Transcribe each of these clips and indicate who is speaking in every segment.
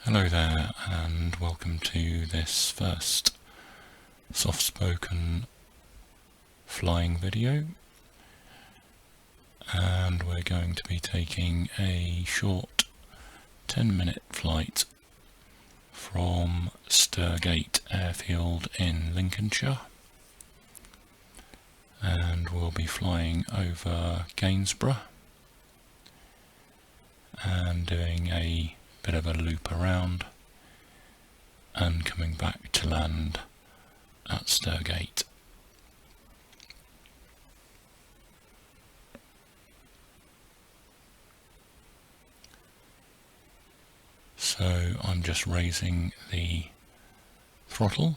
Speaker 1: Hello there, and welcome to this first soft-spoken flying video. And we're going to be taking a short 10-minute flight from Sturgate Airfield in Lincolnshire. And we'll be flying over Gainsborough and doing a bit of a loop around and coming back to land at Sturgate. So I'm just raising the throttle,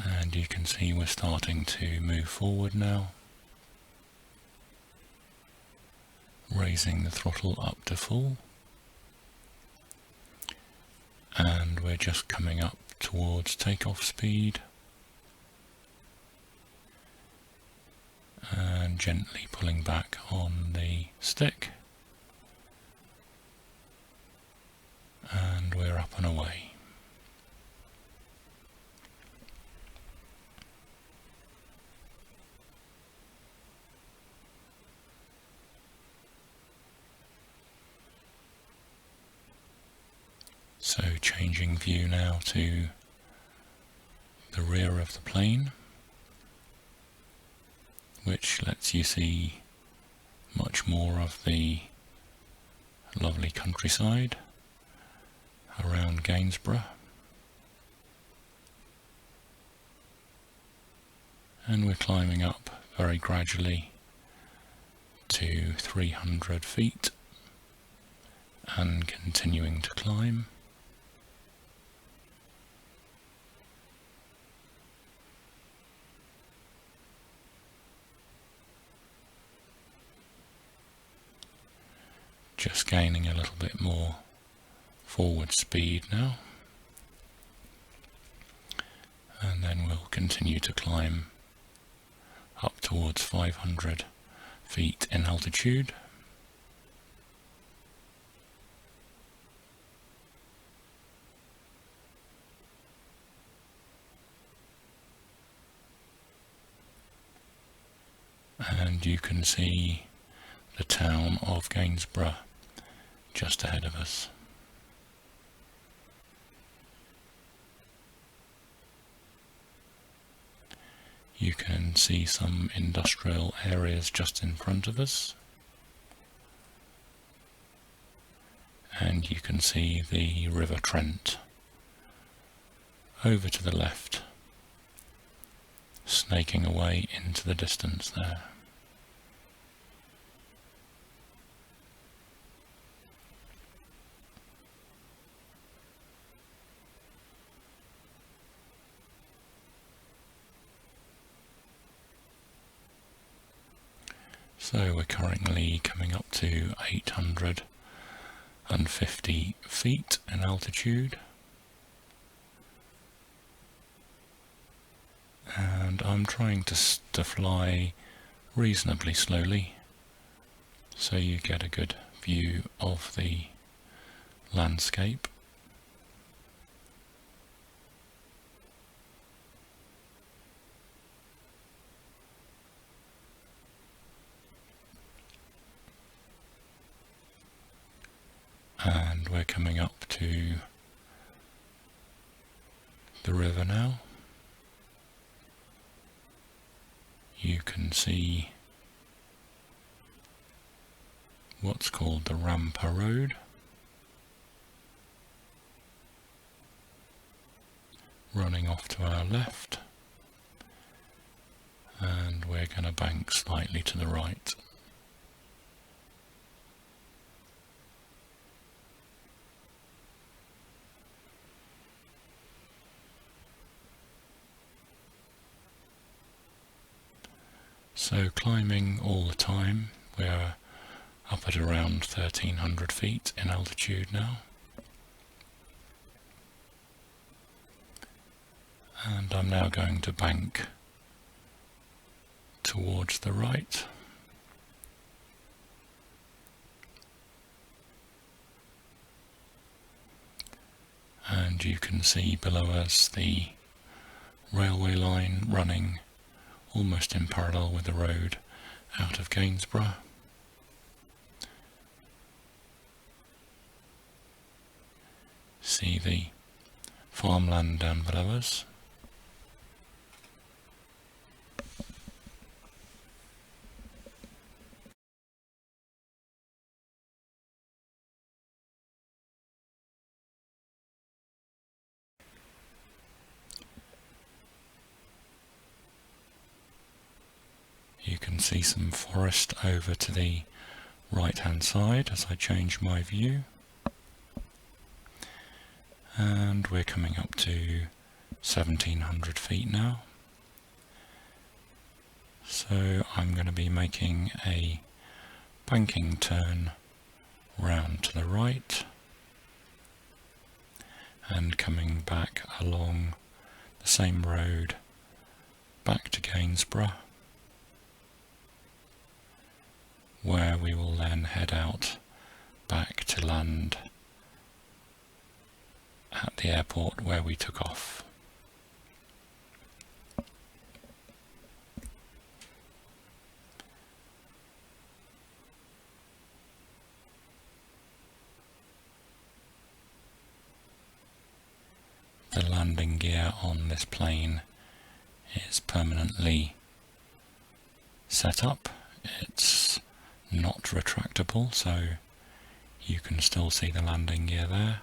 Speaker 1: and you can see we're starting to move forward now. Raising the throttle up to full, and we're just coming up towards takeoff speed, and gently pulling back on the stick, and we're up and away. So changing view now to the rear of the plane, which lets you see much more of the lovely countryside around Gainsborough. And we're climbing up very gradually to 300 feet and continuing to climb. Just gaining a little bit more forward speed now, and then we'll continue to climb up towards 500 feet in altitude. And you can see the town of Gainsborough just ahead of us. You can see some industrial areas just in front of us, and you can see the River Trent over to the left, snaking away into the distance there. So we're currently coming up to 850 feet in altitude, and I'm trying to fly reasonably slowly so you get a good view of the landscape. And we're coming up to the river now. You can see what's called the Rampa Road running off to our left, and we're going to bank slightly to the right. So climbing all the time, we're up at around 1300 feet in altitude now. And I'm now going to bank towards the right. And you can see below us the railway line running almost in parallel with the road out of Gainsborough. See the farmland down below us. You can see some forest over to the right hand side as I change my view. And we're coming up to 1700 feet now. So I'm going to be making a banking turn round to the right and coming back along the same road back to Gainsborough, where we will then head out back to land at the airport where we took off. The landing gear on this plane is permanently set up. It's not retractable, so you can still see the landing gear there.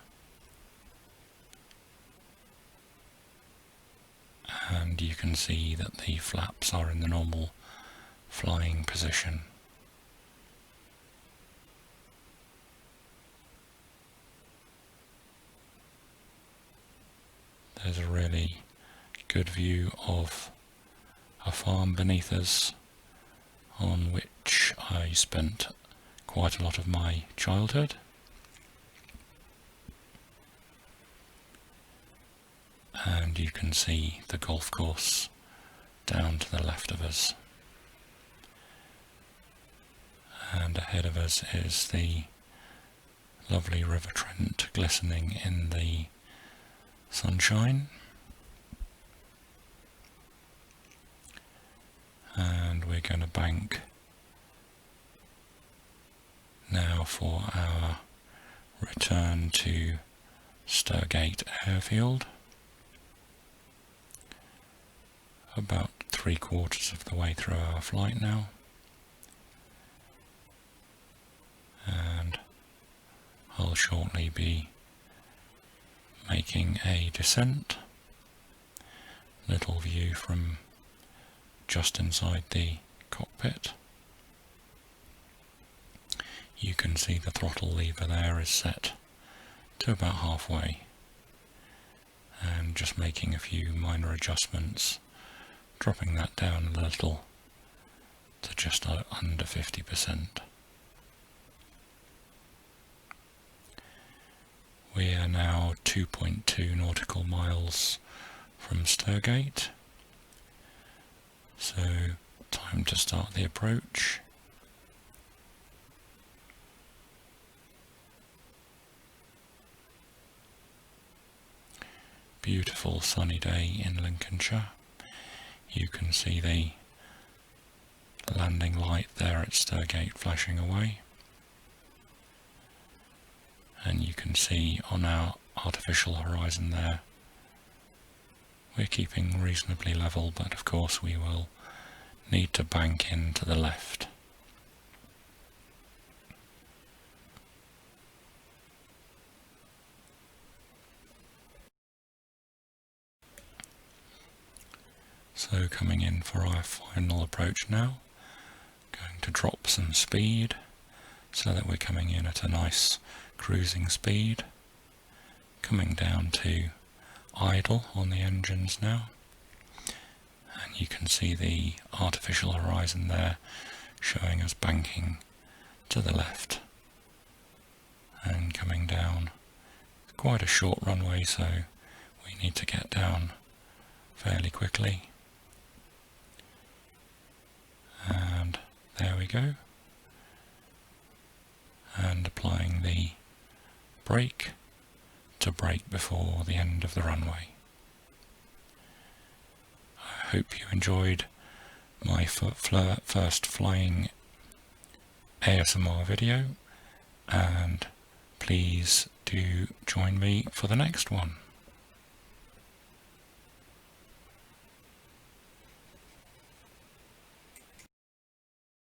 Speaker 1: And you can see that the flaps are in the normal flying position. There's a really good view of a farm beneath us, on which I spent quite a lot of my childhood. And you can see the golf course down to the left of us. And ahead of us is the lovely River Trent glistening in the sunshine. And we're going to bank now for our return to Sturgate Airfield. About 3/4 of the way through our flight now. And I'll shortly be making a descent. Little view from just inside the cockpit. You can see the throttle lever there is set to about halfway, and just making a few minor adjustments, dropping that down a little to just under 50%. We are now 2.2 nautical miles from Sturgate, so time to start the approach. Beautiful sunny day in Lincolnshire. You can see the landing light there at Sturgate flashing away. And you can see on our artificial horizon there, we're keeping reasonably level, but of course we will need to bank in to the left. So coming in for our final approach now, going to drop some speed so that we're coming in at a nice cruising speed, coming down to idle on the engines now, and you can see the artificial horizon there showing us banking to the left and coming down. Quite a short runway, so we need to get down fairly quickly. And there we go. And applying the brake to brake before the end of the runway. I hope you enjoyed my first flying ASMR video, and please do join me for the next one.